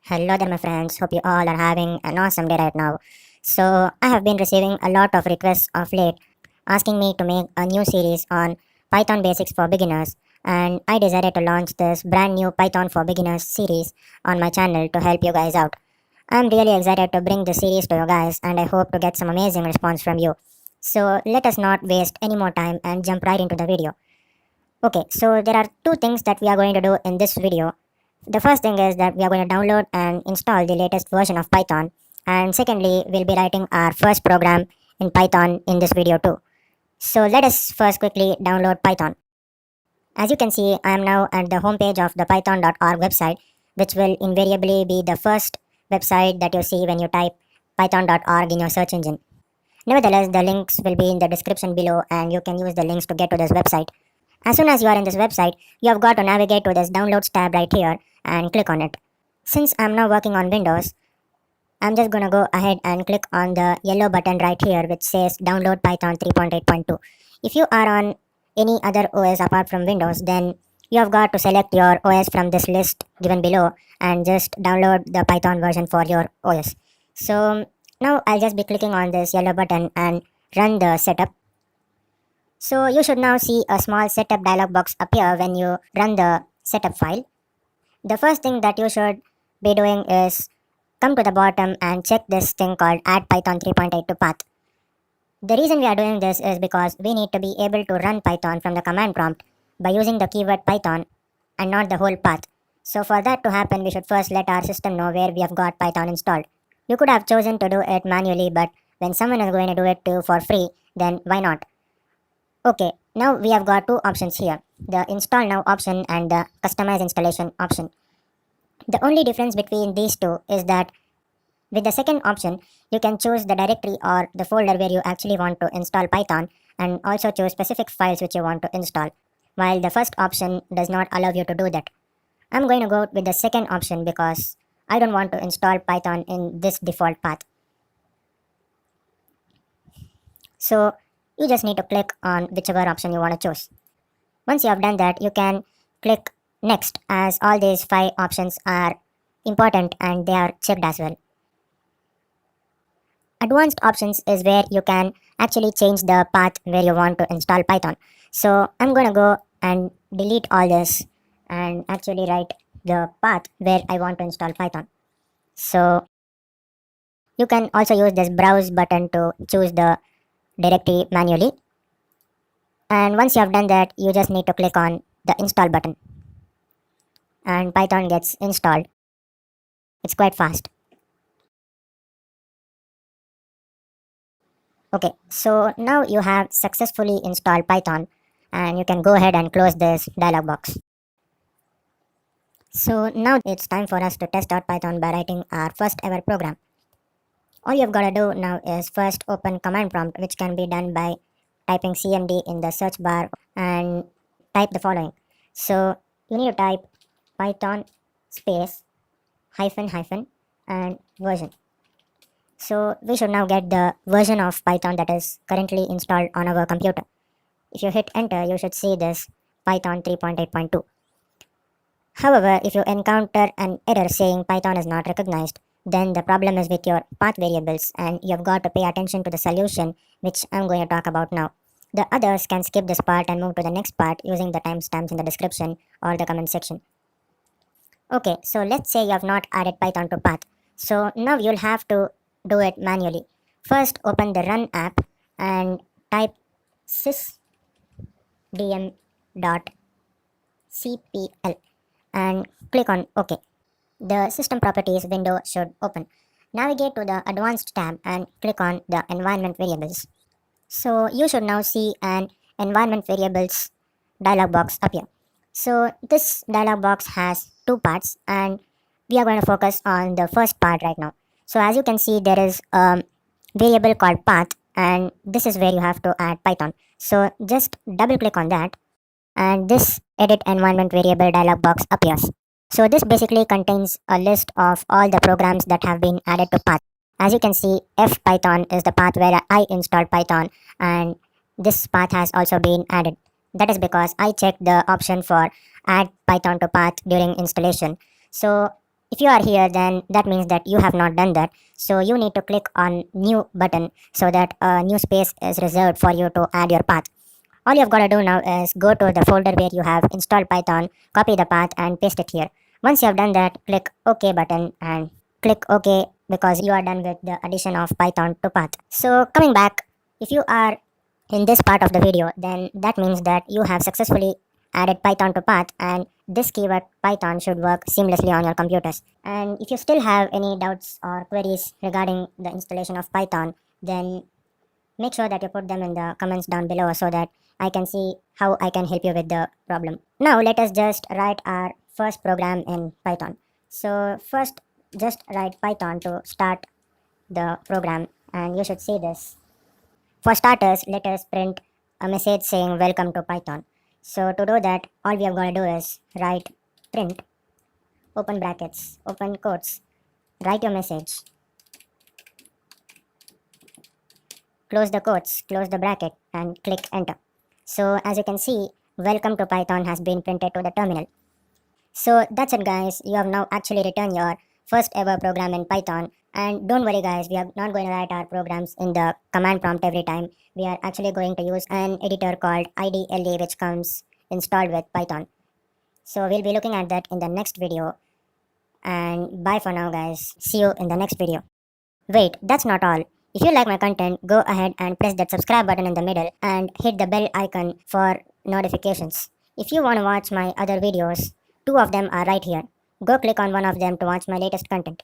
Hello there, my friends. Hope you all are having an awesome day right now. So, I have been receiving a lot of requests of late asking me to make a new series on Python basics for beginners, and I decided to launch this brand new Python for beginners series on my channel to help you guys out. I'm really excited to bring this series to you guys, and I hope to get some amazing response from you. So, let us not waste any more time and jump right into the video. Okay, so there are two things that we are going to do in this video. The first thing is that we are going to download and install the latest version of Python. And secondly, we'll be writing our first program in Python in this video too. So let us first quickly download Python. As you can see, I am now at the homepage of the python.org website, which will invariably be the first website that you see when you type python.org in your search engine. Nevertheless, the links will be in the description below and you can use the links to get to this website. As soon as you are in this website, you have got to navigate to this downloads tab right here and click on it. Since I'm now working on Windows, I'm just gonna go ahead and click on the yellow button right here which says download Python 3.8.2. If you are on any other OS apart from Windows, then you have got to select your OS from this list given below and just download the Python version for your OS. So now I'll just be clicking on this yellow button and run the setup. So you should now see a small setup dialog box appear when you run the setup file. The first thing that you should be doing is come to the bottom and check this thing called add python 3.8 to path. The reason we are doing this is because we need to be able to run Python from the command prompt by using the keyword Python and not the whole path. So for that to happen, we should first let our system know where we have got Python installed. You could have chosen to do it manually, but when someone is going to do it too for free, then why not? Okay, now we have got two options here, the install now option and the customize installation option. The only difference between these two is that with the second option, you can choose the directory or the folder where you actually want to install Python and also choose specific files which you want to install, while the first option does not allow you to do that. I'm going to go with the second option because I don't want to install Python in this default path. So you just need to click on whichever option you want to choose. Once you have done that, you can click next as all these 5 options are important and they are checked as well. Advanced options is where you can actually change the path where you want to install Python. So I'm going to go and delete all this and actually write the path where I want to install Python. So you can also use this browse button to choose the directory manually. And once you have done that, you just need to click on the install button and Python gets installed. It's quite fast. Okay, so now you have successfully installed Python and you can go ahead and close this dialog box. So now it's time for us to test out Python by writing our first ever program. All you've got to do now is first open command prompt, which can be done by typing cmd in the search bar and type the following. So you need to type python space hyphen hyphen and version. So we should now get the version of Python that is currently installed on our computer. If you hit enter, you should see this Python 3.8.2. However, if you encounter an error saying Python is not recognized, then the problem is with your path variables and you have got to pay attention to the solution, which I'm going to talk about now. The others can skip this part and move to the next part using the timestamps in the description or the comment section. Okay, so let's say you have not added Python to path. So now you'll have to do it manually. First, open the run app and type sysdm.cpl and click on OK. The system properties window should open. Navigate to the advanced tab and click on the environment variables. So you should now see an environment variables dialog box appear. So this dialog box has two parts and we are going to focus on the first part right now. So as you can see, there is a variable called path and this is where you have to add Python. So just double click on that and this edit environment variable dialog box appears. So this basically contains a list of all the programs that have been added to path. As you can see, fpython is the path where I installed Python and this path has also been added. That is because I checked the option for add Python to path during installation. So If you are here, then that means that you have not done that. So you need to click on new button so that a new space is reserved for you to add your path. All you've got to do now is go to the folder where you have installed Python, copy the path and paste it here. Once you have done that, click OK button and click OK because you are done with the addition of Python to path. So coming back, if you are in this part of the video, then that means that you have successfully added Python to path, and this keyword Python should work seamlessly on your computers. And if you still have any doubts or queries regarding the installation of Python, then make sure that you put them in the comments down below so that I can see how I can help you with the problem. Now let us just write our first program in Python. So first just write Python to start the program, and you should see this. For starters, let us print a message saying welcome to Python. So to do that, all we have got to do is write print, open brackets, open quotes, write your message, close the quotes, close the bracket and click enter. So as you can see, welcome to Python has been printed to the terminal. So that's it guys, you have now actually written your first ever program in Python. And don't worry guys, we are not going to write our programs in the command prompt every time. We are actually going to use an editor called IDLE which comes installed with Python. So we'll be looking at that in the next video. And bye for now guys, see you in the next video. Wait, that's not all. If you like my content, go ahead and press that subscribe button in the middle and hit the bell icon for notifications. If you want to watch my other videos, two of them are right here. Go click on one of them to watch my latest content.